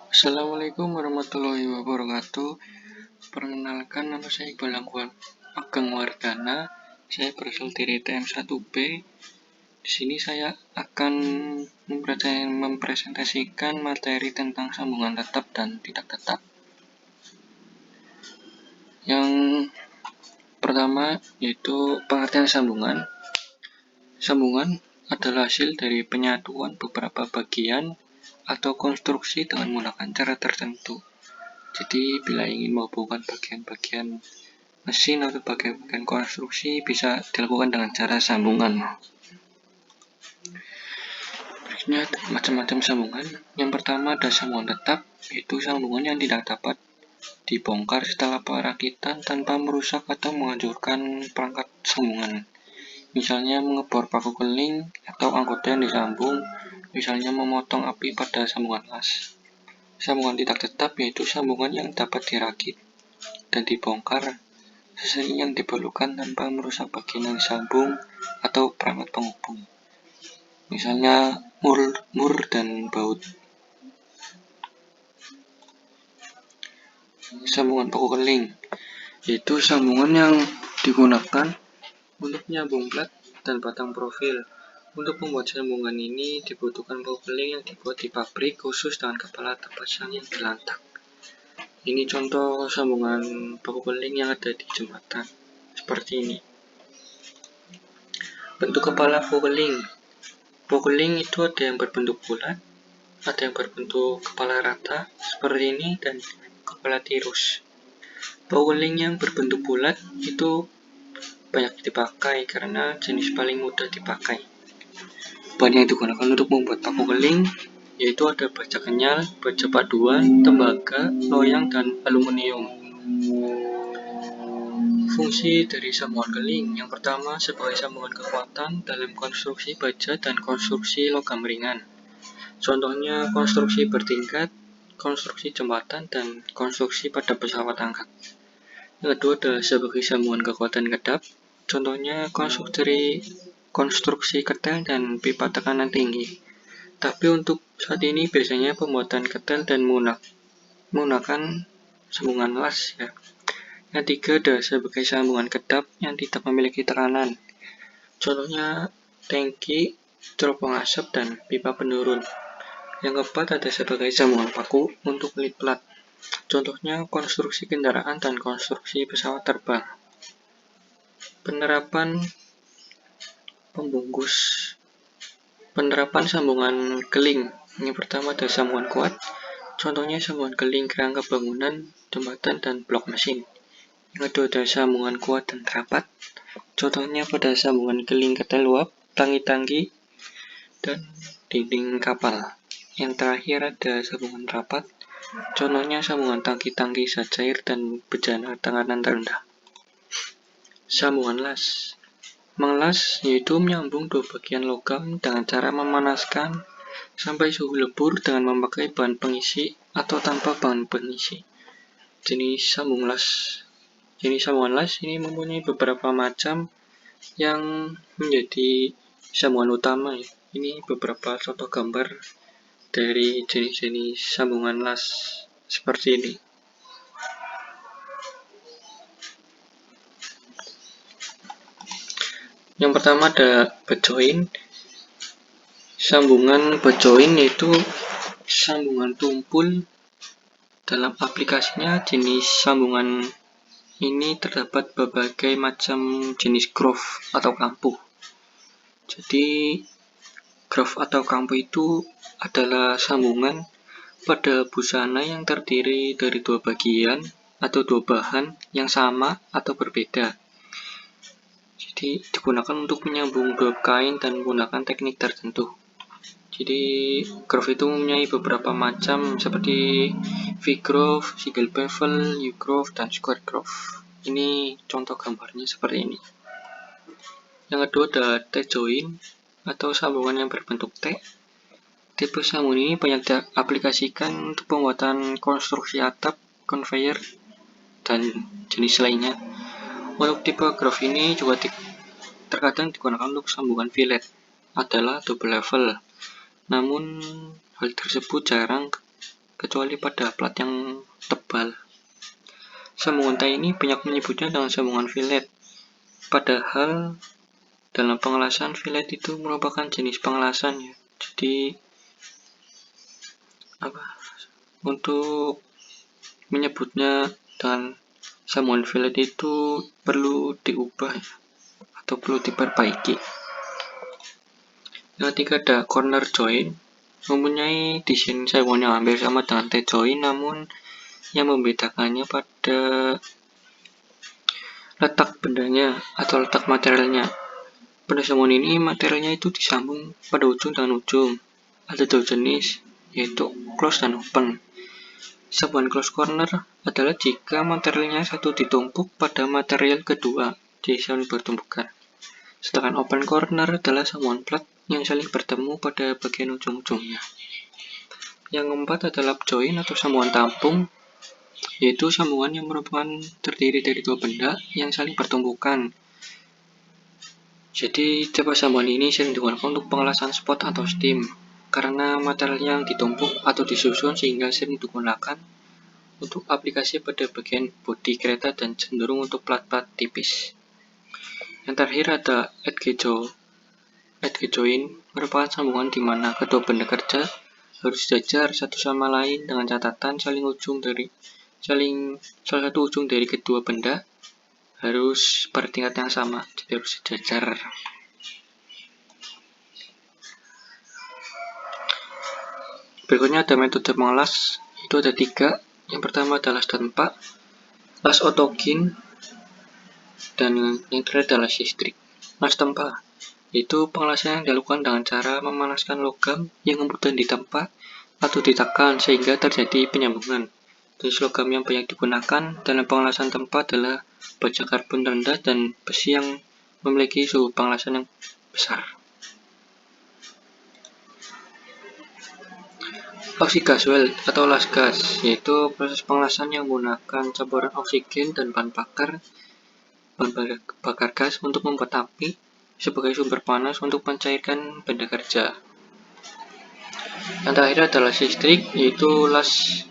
Assalamualaikum warahmatullahi wabarakatuh. Perkenalkan, nama saya Iqbal Ageng Wardana. Saya berasal dari TM 1B. Di sini saya akan mempresentasikan materi tentang sambungan tetap dan tidak tetap. Yang pertama yaitu pengertian sambungan. Sambungan adalah hasil dari penyatuan beberapa bagian atau konstruksi dengan menggunakan cara tertentu. Jadi bila ingin menghubungkan bagian-bagian mesin atau bagian-bagian konstruksi bisa dilakukan dengan cara sambungan. Berikutnya macam-macam sambungan. Yang pertama ada sambungan tetap, yaitu sambungan yang tidak dapat dibongkar setelah perakitan tanpa merusak atau menghancurkan perangkat sambungan. Misalnya mengebor paku keling atau anggota yang disambung, misalnya memotong api pada sambungan las. Sambungan tidak tetap yaitu sambungan yang dapat dirakit dan dibongkar sesering yang diperlukan tanpa merusak bagian yang disambung atau perangkat penghubung. Misalnya mur dan baut. Sambungan paku keling yaitu sambungan yang digunakan untuk menyambung plat dan batang profil. Untuk membuat sambungan ini dibutuhkan paku keling yang dibuat di pabrik khusus dengan kepala terpasang yang dilantak. Ini contoh sambungan paku keling yang ada di jembatan seperti ini. Bentuk kepala paku keling. Paku keling itu ada yang berbentuk bulat, ada yang berbentuk kepala rata seperti ini, dan kepala tirus. Paku keling yang berbentuk bulat itu banyak dipakai karena jenis paling mudah dipakai. Bahan yang digunakan untuk membuat paku keling yaitu ada baja kenyal, baja paduan, tembaga, loyang, dan aluminium. Fungsi dari sambungan keling yang pertama sebagai sambungan kekuatan dalam konstruksi baja dan konstruksi logam ringan. Contohnya konstruksi bertingkat, konstruksi jembatan, dan konstruksi pada pesawat angkat. Yang kedua adalah sebagai sambungan kekuatan kedap. Contohnya konstruksi ketel dan pipa tekanan tinggi. Tapi untuk saat ini biasanya pembuatan ketel dan menggunakan sambungan las ya. Yang tiga adalah sebagai sambungan kedap yang tidak memiliki tekanan. Contohnya tangki, teropong asap, dan pipa penurun. Yang keempat ada sebagai sambungan paku untuk pelit plat. Contohnya konstruksi kendaraan dan konstruksi pesawat terbang. Penerapan sambungan keling. Yang pertama ada sambungan kuat. Contohnya sambungan keling kerangka bangunan, jembatan, dan blok mesin. Yang kedua ada sambungan kuat dan rapat. Contohnya pada sambungan keling ketel uap, tangki-tangki, dan dinding kapal. Yang terakhir ada sambungan rapat. Contohnya sambungan tangki-tangki zat cair dan bejana tekanan rendah. Sambungan las. Mengelas yaitu menyambung dua bagian logam dengan cara memanaskan sampai suhu lebur dengan memakai bahan pengisi atau tanpa bahan pengisi. Jenis sambungan las ini mempunyai beberapa macam yang menjadi sambungan utama. Ini beberapa contoh gambar dari jenis-jenis sambungan las seperti ini. Yang pertama ada butt joint. Sambungan butt joint yaitu sambungan tumpul. Dalam aplikasinya jenis sambungan ini terdapat berbagai macam jenis groove atau kampuh. Jadi groove atau kampuh itu adalah sambungan pada busana yang terdiri dari dua bagian atau dua bahan yang sama atau berbeda. Jadi digunakan untuk menyambung dua kain dan menggunakan teknik tertentu. Jadi groove itu mempunyai beberapa macam seperti V-groove, single bevel, U-groove, dan square groove. Ini contoh gambarnya seperti ini. Yang kedua ada T-joint atau sambungan yang berbentuk T. Tipe sambungan ini banyak diaplikasikan untuk pembuatan konstruksi atap, conveyor, dan jenis lainnya. Untuk tipe groove ini juga terkadang digunakan untuk sambungan fillet. adalah double level. Namun hal tersebut jarang kecuali pada plat yang tebal. Sambungan tie ini banyak menyebutnya dengan sambungan fillet. Padahal dalam pengelasan fillet itu merupakan jenis pengelasan ya. Jadi untuk menyebutnya dengan sambungan fillet itu perlu diubah ya, atau perlu diperbaiki. Ketika ada corner joint mempunyai desain sambungan yang hampir sama dengan T-joint, namun yang membedakannya pada letak bendanya atau letak materialnya. Pada sambungan ini materialnya itu disambung pada ujung dengan ujung. Ada dua jenis, yaitu close dan open. Sambungan close corner adalah jika materialnya satu ditumpuk pada material kedua, jadi saling bertumpukan. Sedangkan open corner adalah sambungan plat yang saling bertemu pada bagian ujung-ujungnya. Yang keempat adalah joint atau sambungan tampung, yaitu sambungan yang merupakan terdiri dari dua benda yang saling bertumpukan. Jadi tipe sambungan ini sering digunakan untuk pengelasan spot atau steam, karena material yang ditumpuk atau disusun sehingga sering digunakan untuk aplikasi pada bagian bodi kereta dan cenderung untuk plat-plat tipis. Yang terakhir ada edge joint merupakan sambungan di mana kedua benda kerja harus sejajar satu sama lain dengan catatan salah satu ujung dari kedua benda harus bertingkat yang sama, jadi harus sejajar. Berikutnya ada metode mengelas, itu ada 3. Yang pertama adalah las tempa, las autogin, dan yang terakhir adalah sistrik. Las tempa itu pengelasan yang dilakukan dengan cara memanaskan logam yang kemudian ditempa atau ditekan sehingga terjadi penyambungan. Jenis logam yang banyak digunakan dalam pengelasan tempa adalah baja karbon rendah dan besi yang memiliki suhu pengelasan yang besar. Oksigas weld atau las gas, yaitu proses pengelasan yang menggunakan campuran oksigen dan bahan bakar gas untuk membuat api sebagai sumber panas untuk mencairkan benda kerja. Yang terakhir adalah sistrik, yaitu las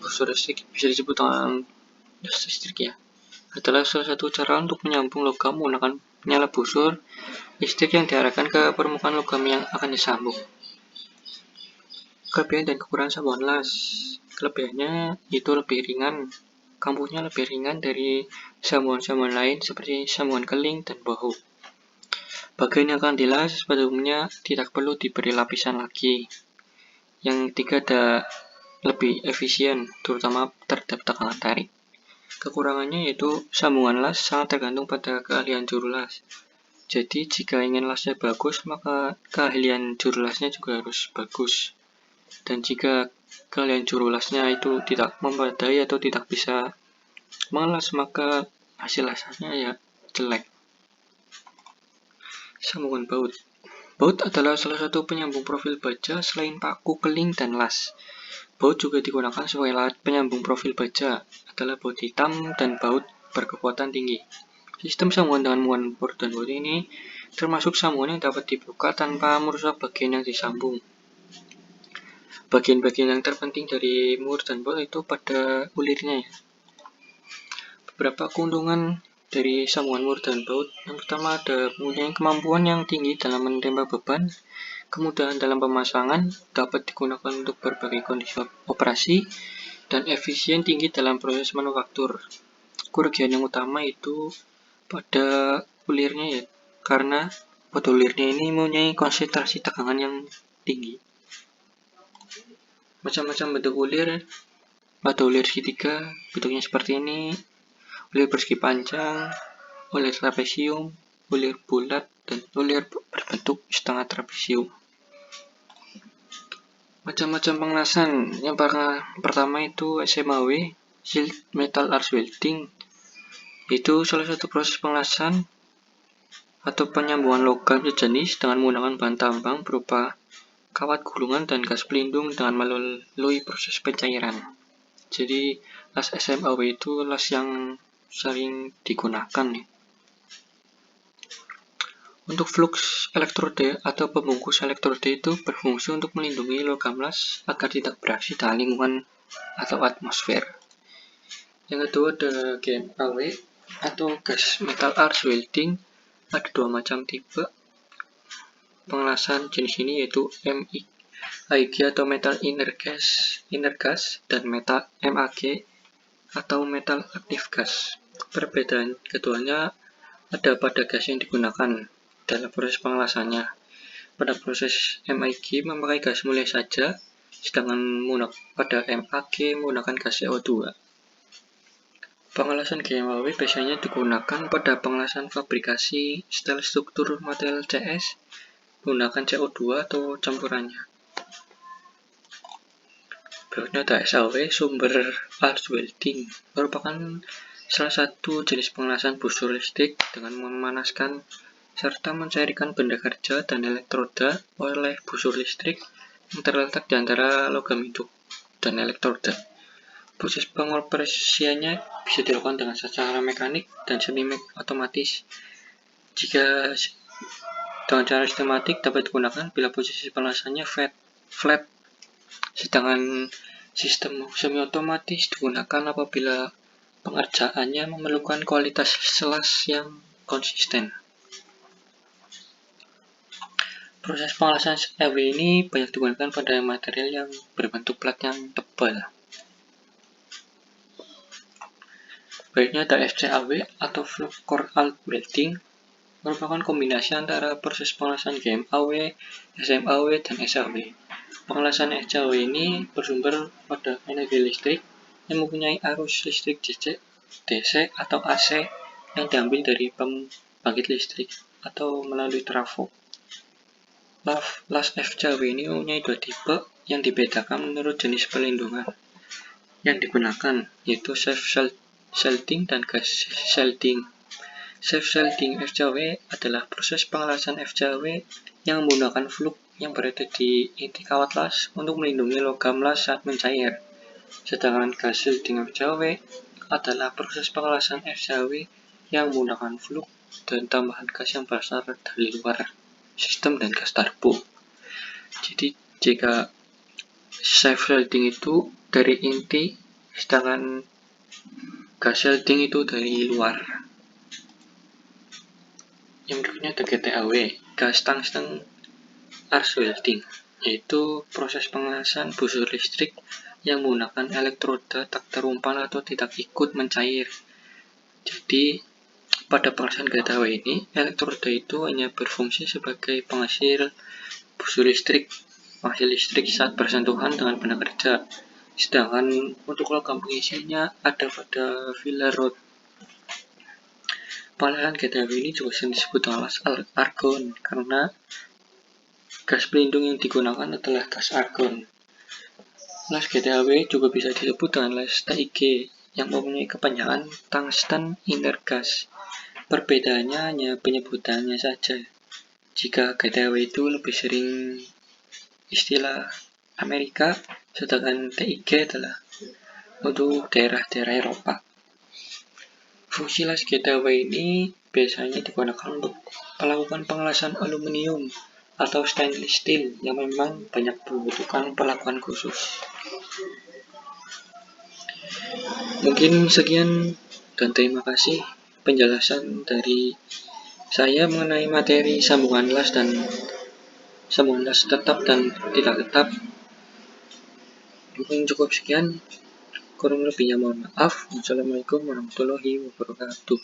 busur listrik, bisa disebut dengan las listrik ya. Adalah salah satu cara untuk menyambung logam menggunakan penyala busur listrik yang diarahkan ke permukaan logam yang akan disambung. Kelebihan dan kekurangan sambungan las. Kelebihannya itu lebih ringan, kampuhnya lebih ringan dari sambungan-sambungan lain seperti sambungan keling dan bahu. Bagian yang akan dilas pada umumnya tidak perlu diberi lapisan lagi. Yang ketiga ada lebih efisien, terutama terhadap tekanan tarik. Kekurangannya yaitu sambungan las sangat tergantung pada keahlian juru las. Jadi jika ingin lasnya bagus, maka keahlian juru lasnya juga harus bagus. Dan jika keahlian juru lasnya itu tidak memadai atau tidak bisa mengelas, maka hasil lasnya ya jelek. Sambungan baut. Baut adalah salah satu penyambung profil baja selain paku, keling, dan las. Baut juga digunakan sebagai alat penyambung profil baja, adalah baut hitam dan baut berkekuatan tinggi. Sistem sambungan dengan menggunakan bor dan baut ini termasuk sambungan yang dapat dibuka tanpa merusak bagian yang disambung. Bagian-bagian yang terpenting dari mur dan baut itu pada ulirnya ya. Beberapa keuntungan dari sambungan mur dan baut. Yang pertama ada mempunyai kemampuan yang tinggi dalam menembak beban, kemudahan dalam pemasangan, dapat digunakan untuk berbagai kondisi operasi, dan efisien tinggi dalam proses manufaktur. Kerugian yang utama itu pada ulirnya ya, karena pada ulirnya ini mempunyai konsentrasi tegangan yang tinggi. Macam-macam bentuk ulir, ada ulir segitiga, bentuknya seperti ini, ulir persegi panjang, ulir trapesium, ulir bulat, dan ulir berbentuk setengah trapesium. Macam-macam pengelasan, yang pertama itu SMAW, Shield Metal Arch Welding, itu salah satu proses pengelasan atau penyambungan logam sejenis dengan menggunakan bahan tambang berupa kawat gulungan dan gas pelindung dengan melalui proses pencairan. Jadi las SMAW itu las yang sering digunakan. Untuk flux elektrode atau pembungkus elektrode itu berfungsi untuk melindungi logam las agar tidak bereaksi dengan lingkungan atau atmosfer. Yang kedua ada GMAW atau gas metal arc welding. Ada dua macam tipe pengelasan jenis ini, yaitu MIG atau metal inner gas dan metal MAG atau metal active gas. Perbedaan keduanya ada pada gas yang digunakan dalam proses pengelasannya. Pada proses MIG memakai gas mulia saja, sedangkan pada MAG menggunakan gas CO2. Pengelasan GMAW biasanya digunakan pada pengelasan fabrikasi steel struktur material CS menggunakan CO2 atau campurannya. Berikutnya ada SAW, sumber arc welding, merupakan salah satu jenis pengelasan busur listrik dengan memanaskan serta mencairkan benda kerja dan elektroda oleh busur listrik yang terletak di antara logam hidup dan elektroda. Proses pengoperasiannya bisa dilakukan dengan secara mekanik dan semi otomatis. Jika dengan cara sistematik dapat digunakan bila posisi pengelasannya flat, sedangkan sistem semi otomatis digunakan apabila pengerjaannya memerlukan kualitas selas yang konsisten. Proses pengelasan EW ini banyak digunakan pada material yang berbentuk plat yang tebal. Berikutnya ada FCAW atau flux core arc welding, merupakan kombinasi antara proses pengelasan GMAW, SMAW, dan SAW. Pengelasan FCAW ini bersumber pada energi listrik yang mempunyai arus listrik DC atau AC yang diambil dari pembangkit listrik atau melalui trafo. Las FCAW ini mempunyai dua tipe yang dibedakan menurut jenis pelindungan yang digunakan, yaitu self-shielding dan gas shielding. Self-shielding FCAW adalah proses pengelasan FCAW yang menggunakan flux yang berada di inti kawat las untuk melindungi logam las saat mencair. Sedangkan gas shielding FCAW adalah proses pengelasan FCAW yang menggunakan flux dan tambahan gas yang berasal dari luar sistem dan gas turbo. Jadi jika self-shielding itu dari inti, sedangkan gas shielding itu dari luar. Yang berikutnya ada GTAW, gas tungsten arc welding, yaitu proses pengelasan busur listrik yang menggunakan elektroda tak terumpan atau tidak ikut mencair. Jadi pada pengelasan GTAW ini, elektroda itu hanya berfungsi sebagai penghasil busur listrik, saat bersentuhan dengan benda kerja. Sedangkan untuk logam pengisinya ada pada filler rod. Pengelasan GTAW ini juga sering disebut dengan las argon karena gas pelindung yang digunakan adalah gas argon. Las GTAW juga bisa disebut dengan las TIG yang mempunyai kepanjangan tungsten inner gas. Perbedaannya hanya penyebutannya saja. Jika GTAW itu lebih sering istilah Amerika, sedangkan TIG adalah untuk daerah-daerah Eropa. Fungsi las GTAW ini biasanya digunakan untuk melakukan pengelasan aluminium atau stainless steel yang memang banyak membutuhkan perlakuan khusus. Mungkin sekian dan terima kasih penjelasan dari saya mengenai materi sambungan las dan sambungan las tetap dan tidak tetap. Mungkin cukup sekian. Kurang lebihnya mohon maaf. Wassalamualaikum warahmatullahi wabarakatuh.